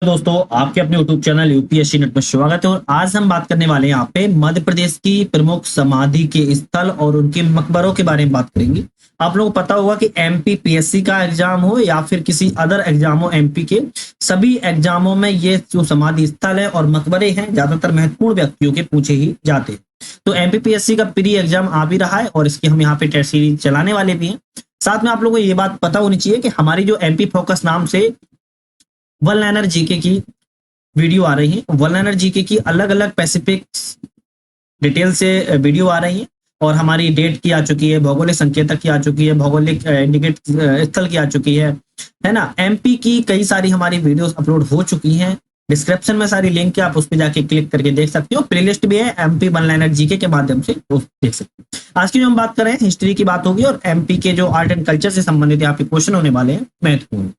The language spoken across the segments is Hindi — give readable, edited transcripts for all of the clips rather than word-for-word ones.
दोस्तों, आपके अपने YouTube चैनल यूपीएससी नेट में स्वागत है। और आज हम बात करने वाले हैं यहाँ पे मध्य प्रदेश की प्रमुख समाधि के स्थल और उनके मकबरों के बारे में बात करेंगे। आप लोगों को पता होगा कि एमपी पीएससी का एग्जाम हो या फिर किसी अदर एग्जाम हो, एमपी के सभी एग्जामों में ये जो समाधि स्थल है और मकबरे हैं ज्यादातर महत्वपूर्ण व्यक्तियों के पूछे ही जाते हैं। तो एमपी पीएससी का प्री एग्जाम आ भी रहा है और इसकी हम यहाँ पे टेस्ट सीरीज चलाने वाले भी हैं। साथ में आप लोगों को ये बात पता होनी चाहिए कि हमारी जो एमपी फोकस नाम से वन लाइनर जीके की वीडियो आ रही है, वन लाइनर जीके की अलग अलग स्पेसिफिक डिटेल से वीडियो आ रही है और हमारी डेट की आ चुकी है, भौगोलिक संकेतक की आ चुकी है, भौगोलिक इंडिकेट स्थल की आ चुकी है ना। एमपी की कई सारी हमारी वीडियोस अपलोड हो चुकी हैं। डिस्क्रिप्शन में सारी लिंक है, आप उस पर जाके क्लिक करके देख सकते हो। प्लेलिस्ट भी है एमपी वन लाइनर जीके के माध्यम से वो देख सकते हो। आज की जो हम बात कर रहे हैं हिस्ट्री की बात होगी और एमपी के जो आर्ट एंड कल्चर से संबंधित यहाँ पे क्वेश्चन होने वाले हैं महत्वपूर्ण।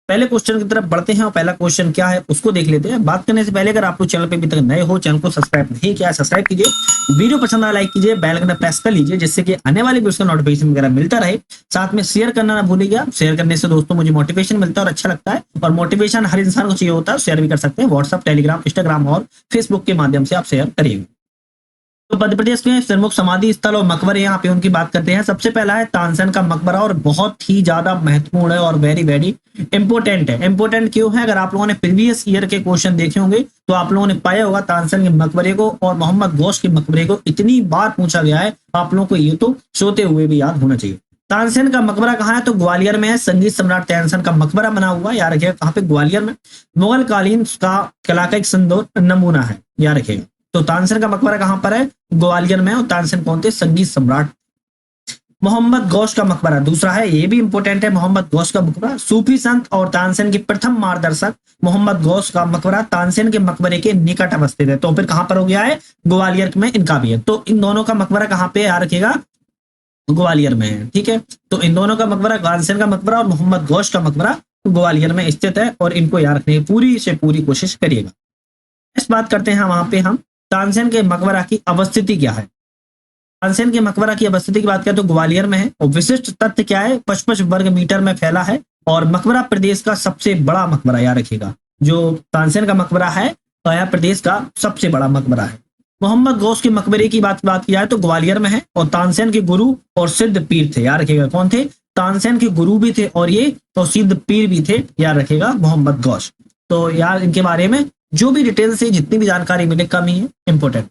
पहले क्वेश्चन की तरफ बढ़ते हैं और पहला क्वेश्चन क्या है उसको देख लेते हैं। बात करने से पहले अगर आप लोग चैनल पे अभी तक नए हो, चैनल को सब्सक्राइब नहीं किया, सब्सक्राइब कीजिए, वीडियो पसंद आया लाइक कीजिए, बेल आइकन प्रेस कर लीजिए जिससे कि आने वाली वीडियो का नोटिफिकेशन वगैरह मिलता रहे। साथ में शेयर करना ना भूलिएगा, शेयर करने से दोस्तों मुझे मोटिवेशन मिलता है और अच्छा लगता है। और मोटिवेशन हर इंसान को चाहिए होता है, शेयर भी कर सकते हैं व्हाट्सएप, टेलीग्राम, इंस्टाग्राम और फेसबुक के माध्यम से आप शेयर करिएगा। तो मध्य प्रदेश में प्रमुख समाधि स्थल और मकबरे यहाँ पे उनकी बात करते हैं। सबसे पहला है तानसेन का मकबरा और बहुत ही ज्यादा महत्वपूर्ण है और वेरी वेरी इंपोर्टेंट है। इंपोर्टेंट क्यों है? अगर आप लोगों ने प्रीवियस ईयर के क्वेश्चन देखे होंगे तो आप लोगों ने पाया होगा तानसेन के मकबरे को और मोहम्मद गौस के मकबरे को इतनी बार पूछा गया है, आप लोगों को ये तो सोते हुए भी याद होना चाहिए। तानसेन का मकबरा कहाँ है? तो ग्वालियर में है। संगीत सम्राट तानसेन का मकबरा बना हुआ है, याद रखिएगा कहाँ पे? ग्वालियर में। मुगल कालीन का कला का एक सुंदर नमूना है, याद रखिएगा। तो तानसेन का मकबरा कहां पर है? ग्वालियर में। और तानसेन कौन थे? संगीत सम्राट। मोहम्मद गौस का मकबरा दूसरा है, ये भी इंपोर्टेंट है। मोहम्मद गौस का मकबरा सूफी संत और तानसेन के प्रथम मार्गदर्शक मोहम्मद गौस का मकबरा तानसेन के मकबरे के निकट अवस्थित है। तो फिर कहां पर हो गया है? ग्वालियर में इनका भी है। तो इन दोनों का मकबरा कहां पे याद रखिएगा? ग्वालियर में है, ठीक है। तो इन दोनों का मकबरा, तानसेन का मकबरा और मोहम्मद गौस का मकबरा ग्वालियर में स्थित है और इनको याद रखने की पूरी से पूरी कोशिश करिएगा। इस बात करते हैं वहां पे हम तानसेन के मकबरा की अवस्थिति क्या है। तानसेन के मकबरा की अवस्थिति की बात करें तो ग्वालियर में है और विशिष्ट तथ्य क्या है? 55 वर्ग मीटर में फैला है और मकबरा प्रदेश का सबसे बड़ा मकबरा, याद रखिएगा। जो तानसेन का मकबरा है गया प्रदेश का सबसे बड़ा मकबरा है। मोहम्मद गौस के मकबरे की बात की जाए तो ग्वालियर में है और तानसेन के गुरु और सिद्ध पीर थे, याद रखिएगा। कौन थे? तानसेन के गुरु भी थे और ये तो सिद्ध पीर भी थे, याद रखिएगा, मोहम्मद गौस। तो यार इनके बारे में जो भी डिटेल से जितनी भी जानकारी मिले कम ही है, इंपोर्टेंट।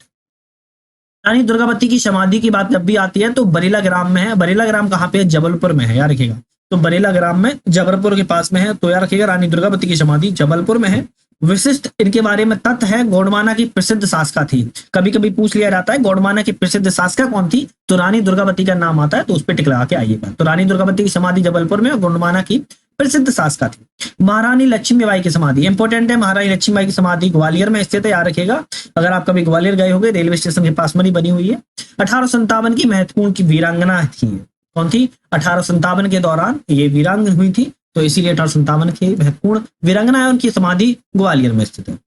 रानी दुर्गावती की समाधि की बात जब भी आती है तो बरेला ग्राम में है। बरेला ग्राम कहाँ पे है? जबलपुर में है, याद रखिएगा। तो बरेला ग्राम में जबलपुर के पास में है, तो याद रखिएगा रानी दुर्गावती की समाधि जबलपुर में है। विशिष्ट इनके बारे में तथ्य है, गोंडवाना की प्रसिद्ध शासका थी। कभी कभी पूछ लिया जाता है गोंडवाना की प्रसिद्ध शासका कौन थी, तो रानी दुर्गावती का नाम आता है, तो उस पर टिक लगा के आइएगा। तो रानी दुर्गावती की समाधि जबलपुर में और गोंडवाना की प्रसिद्ध शासका थी। महारानी लक्ष्मीबाई की समाधि इंपोर्टेंट है। महारानी लक्ष्मीबाई की समाधि ग्वालियर में स्थित है, याद रखिएगा। अगर आप कभी ग्वालियर गए होंगे, रेलवे स्टेशन के पास में बनी हुई है। 1857 की महत्वपूर्ण की वीरांगना थी। कौन थी? 1857 के दौरान ये वीरांगना हुई थी, तो इसीलिए 1857 की महत्वपूर्ण वीरांगना है। उनकी समाधि ग्वालियर में स्थित है।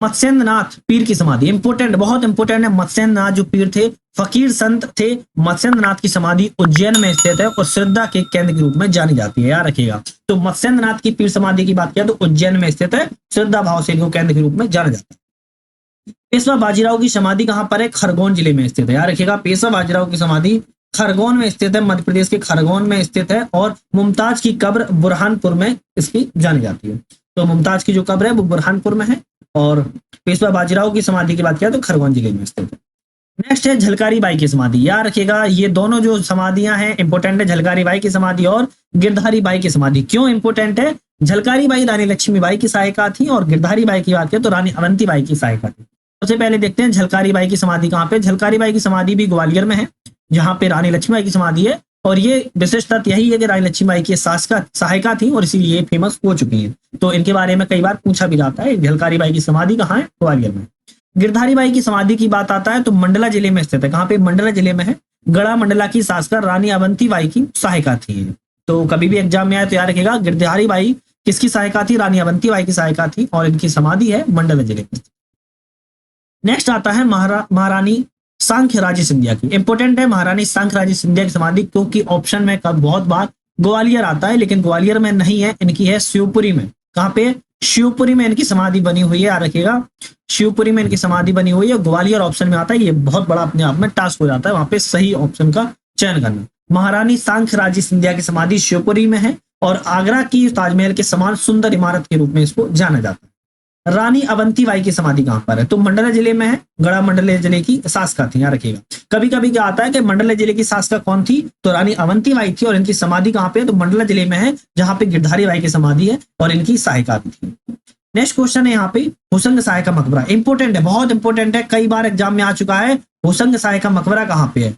मत्स्येंद्र नाथ पीर की समाधि इंपोर्टेंट, बहुत इंपोर्टेंट है। मत्स्येंद्र नाथ जो पीर थे, फकीर संत थे। मत्स्येंद्र नाथ की समाधि उज्जैन में स्थित है और श्रद्धा के केंद्र के रूप में जानी जाती है, याद रखिएगा। तो मत्स्येंद्र नाथ की पीर समाधि की बात किया तो उज्जैन में स्थित है, श्रद्धा भाव से इनको केंद्र के रूप में जाना जाता है। पेशवा बाजीराव की समाधि कहां पर है? खरगोन जिले में स्थित है, याद रखिएगा। पेशवा बाजीराव की समाधि खरगोन में स्थित है, मध्य प्रदेश के खरगोन में स्थित है। और मुमताज की कब्र बुरहानपुर में इसकी जानी जाती है। तो मुमताज की जो कब्र है वो बुरहानपुर में है और पेशवा बाजीराव की समाधि की बात किया तो खरगोन जिले में स्थित है। नेक्स्ट है झलकारी बाई की समाधि, याद रखिएगा। ये दोनों जो समाधियां हैं इंपोर्टेंट है, झलकारी बाई की समाधि और गिरधारी बाई की समाधि। क्यों इंपोर्टेंट है? झलकारी बाई रानी लक्ष्मीबाई की सहायिका थी और गिरधारी बाई की बात करें तो रानी अवंती बाई की सहायिका थी। सबसे पहले देखते हैं झलकारी बाई की समाधि कहाँ पे। झलकारी बाई की समाधि भी ग्वालियर में है, जहां पे रानी लक्ष्मीबाई की समाधि है। और ये विशेष तथ्य यही है कि रानी लक्ष्मीबाई की सहायिका थी और इसीलिए ये फेमस हो चुकी है। तो इनके बारे में कई बार पूछा भी जाता है। झलकारी बाई की समाधि कहाँ है? ग्वालियर में। गिरधारी बाई की समाधि की बात आता है तो मंडला जिले में स्थित है। कहाँ पे? मंडला जिले में है। गढ़ा मंडला की शासका रानी अवंती बाई की सहायिका थी। तो कभी भी एग्जाम में आए तो याद रखिएगा गिरधारी बाई किसकी सहायिका थी? रानी अवंती बाई की सहायिका थी और इनकी समाधि है मंडला जिले में। नेक्स्ट आता है महारानी सांख्य राजे सिंधिया की। इंपोर्टेंट है महारानी सांख्य राजे सिंधिया की समाधि, क्योंकि ऑप्शन में बहुत बार ग्वालियर आता है लेकिन ग्वालियर में नहीं है, इनकी है शिवपुरी में। कहाँ पे? शिवपुरी में इनकी समाधि बनी हुई है, याद रखिएगा, शिवपुरी में इनकी समाधि बनी हुई है। ग्वालियर ऑप्शन में आता है, ये बहुत बड़ा अपने आप में टास्क हो जाता है वहां पे सही ऑप्शन का चयन करना। महारानी सांखराजी सिंधिया की समाधि शिवपुरी में है और आगरा की ताजमहल के समान सुंदर इमारत के रूप में इसको जाना जाता है। रानी अवंतीबाई की समाधि कहां पर है? तो मंडला जिले में है, गढ़ा मंडला जिले की शासका थी, याद रखिएगा। कभी कभी क्या आता है कि मंडला जिले की शासका कौन थी, तो रानी अवंतीबाई थी और इनकी समाधि कहां पे है, तो मंडला जिले में है, जहां पे गिरधारी बाई की समाधि है और इनकी सहायिका भी थी। नेक्स्ट क्वेश्चन है यहाँ पे हुसंग साय का मकबरा, इंपोर्टेंट है, बहुत इंपोर्टेंट है, कई बार एग्जाम में आ चुका है। हुसंग साय का मकबरा कहां पे है?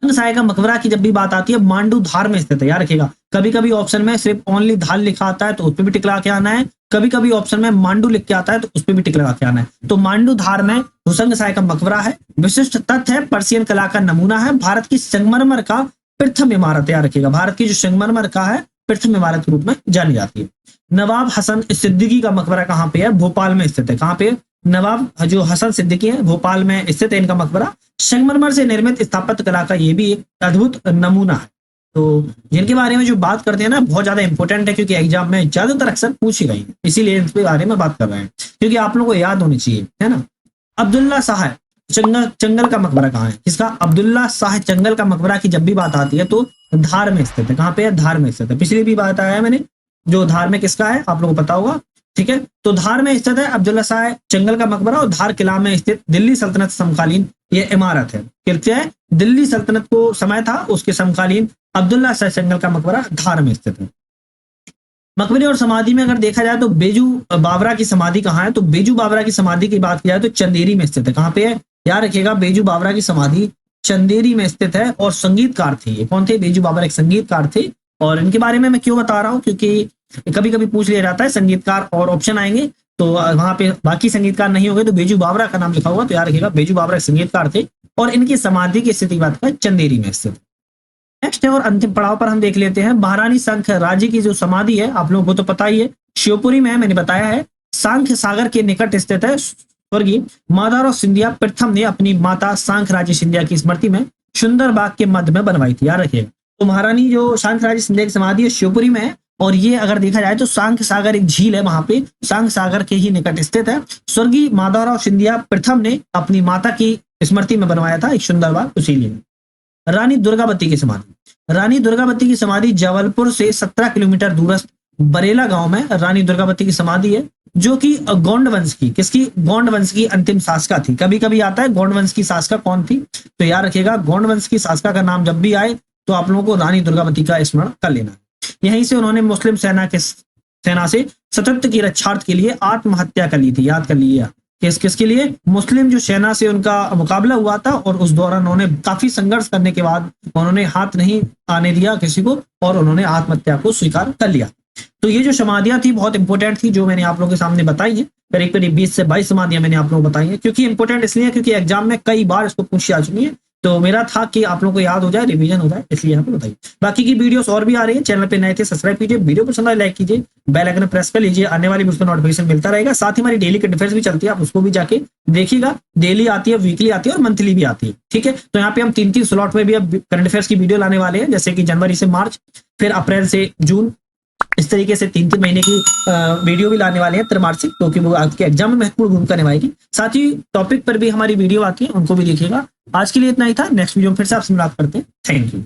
हुसंग साय का मकबरा की जब भी बात आती है मांडू धार में स्थित है, याद रखिएगा। कभी कभी ऑप्शन में सिर्फ ओनली धार लिखा आता है तो उस पर भी टिक लगा के आना है, कभी कभी ऑप्शन में मांडू लिख के आता है तो उस पर भी टिक लगा के आना है। तो मांडू धार में हुसंग साय का मकबरा है। विशिष्ट तथ्य है पर्शियन कला का नमूना है, भारत की संगमरमर का प्रथम इमारत, याद रखिएगा। भारत की जो संगमरमर का है प्रथम इमारत के रूप में जानी जाती है। नवाब हसन सिद्दीकी का मकबरा कहां पे है? भोपाल में स्थित है। कहां पे? नवाब जो हसन सिद्दीकी है भोपाल में स्थित है इनका मकबरा। संगमरमर से निर्मित स्थापत्य कला का ये भी एक अद्भुत नमूना है। तो जिनके बारे में जो बात करते हैं ना बहुत ज्यादा इंपॉर्टेंट है, क्योंकि एग्जाम में ज्यादातर अक्सर पूछी गई है, इसीलिए इसके बारे में बात कर रहे हैं, क्योंकि आप लोगों को याद होनी चाहिए, है ना। अब्दुल्ला शाह चंगल का मकबरा कहाँ है? किसका? अब्दुल्ला शाह चंगल का मकबरा की जब भी बात आती है तो धार में स्थित है। कहां पे है? धार में स्थित है। पिछली भी बात आया है मैंने, जो धार में किसका है आप लोगों को पता होगा, ठीक है। तो धार में स्थित है अब्दुल्ला शाह चंगल का मकबरा और धार किला में स्थित दिल्ली सल्तनत समकालीन ये इमारत है। क्या है? दिल्ली सल्तनत को समय था उसके समकालीन अब्दुल्ला शाह चंगल का मकबरा धार में स्थित है। मकबरे और समाधि में अगर देखा जाए तो बेजू बावरा की समाधि कहाँ है? तो बेजू बावरा की समाधि की बात की जाए तो चंदेरी में स्थित है। कहां पे है? याद रखिएगा, बेजू बावरा की समाधि चंदेरी में स्थित है और संगीतकार थे। ये कौन थे? बेजू बावरा एक संगीतकार थे। और इनके बारे में मैं क्यों बता रहा हूँ, क्योंकि कभी कभी पूछ लिया जाता है संगीतकार और ऑप्शन आएंगे तो वहां पे बाकी संगीतकार नहीं होंगे तो बेजू बावरा का नाम लिखा हुआ, तो याद रखिएगा बेजू बावरा संगीतकार थे और इनकी समाधि की स्थिति बात का चंदेरी में स्थित। नेक्स्ट है और अंतिम पड़ाव पर हम देख लेते हैं महारानी सांखराजी की जो समाधि है, आप लोगों को तो पता ही है, शिवपुरी में है, मैंने बताया है। सांख सागर के निकट स्थित है। स्वर्गीय माधवराव सिंधिया प्रथम ने अपनी माता सांखराजी सिंधिया की स्मृति में सुंदर बाग के मध्य में बनवाई थी, याद रखिएगा। तो महारानी जो सांखराजी सिंधिया की समाधि है शिवपुरी में है और ये अगर देखा जाए तो सांख सागर एक झील है, वहां पे सांख सागर के ही निकट स्थित है। स्वर्गीय माधवराव सिंधिया प्रथम ने अपनी माता की स्मृति में बनवाया था एक सुंदर बाग, उसीलिए। रानी दुर्गावती की समाधि, रानी दुर्गावती की समाधि जबलपुर से 17 किलोमीटर दूरस्थ बरेला गांव में रानी दुर्गावती की समाधि है, जो कि गोंड वंश की, किसकी? गोंड वंश की अंतिम शासका थी। कभी कभी आता है गोंड वंश की शासका कौन थी, तो याद रखिएगा गोंड वंश की शासका का नाम जब भी आए तो आप लोगों को रानी दुर्गावती का स्मरण कर लेना है। यहीं से उन्होंने मुस्लिम सेना से सतत की रक्षार्थ के लिए आत्महत्या कर ली थी, याद कर लीजिए। किसके लिए? मुस्लिम जो सेना से उनका मुकाबला हुआ था और उस दौरान उन्होंने काफी संघर्ष करने के बाद उन्होंने हाथ नहीं आने दिया किसी को और उन्होंने आत्महत्या को स्वीकार कर लिया। तो ये जो समाधियां थी बहुत इंपॉर्टेंट थी, जो मैंने आप लोगों के सामने बताई है। करीब करीब 20 से 22 समाधियां मैंने आप लोगों को बताई है, क्योंकि इंपॉर्टेंट इसलिए क्योंकि एग्जाम में कई बार इसको पूछी आ चुकी है, तो मेरा था कि आप लोगों को याद हो जाए, रिवीजन हो जाए, इसलिए यहाँ पे बताइए। बाकी की वीडियोस और भी आ रही है, चैनल पे नए थे सब्सक्राइब कीजिए, वीडियो पसंद आए लाइक कीजिए, बेल आइकन प्रेस कर लीजिए, आने वाली वीडियो नोटिफिकेशन मिलता रहेगा। साथ ही हमारी डेली करंट अफेयर्स भी चलती है, आप उसको भी जाके देखिएगा। डेली आती है, वीकली आती है और मंथली भी आती है, ठीक है। तो यहाँ पे हम 3-3 स्लॉट में भी अब करंट अफेयर्स की वीडियो लाने वाले हैं, जैसे कि जनवरी से मार्च, फिर अप्रैल से जून, इस तरीके से 3-3 महीने की वीडियो भी लाने वाले हैं त्रैमासिक, क्योंकि वो आपके एग्जाम में महत्वपूर्ण भूमिका निभाएगी। साथ ही टॉपिक पर भी हमारी वीडियो आती है, उनको भी देखिएगा। आज के लिए इतना ही था, नेक्स्ट वीडियो में फिर से आपसे मुलाकात करते हैं। Thank you.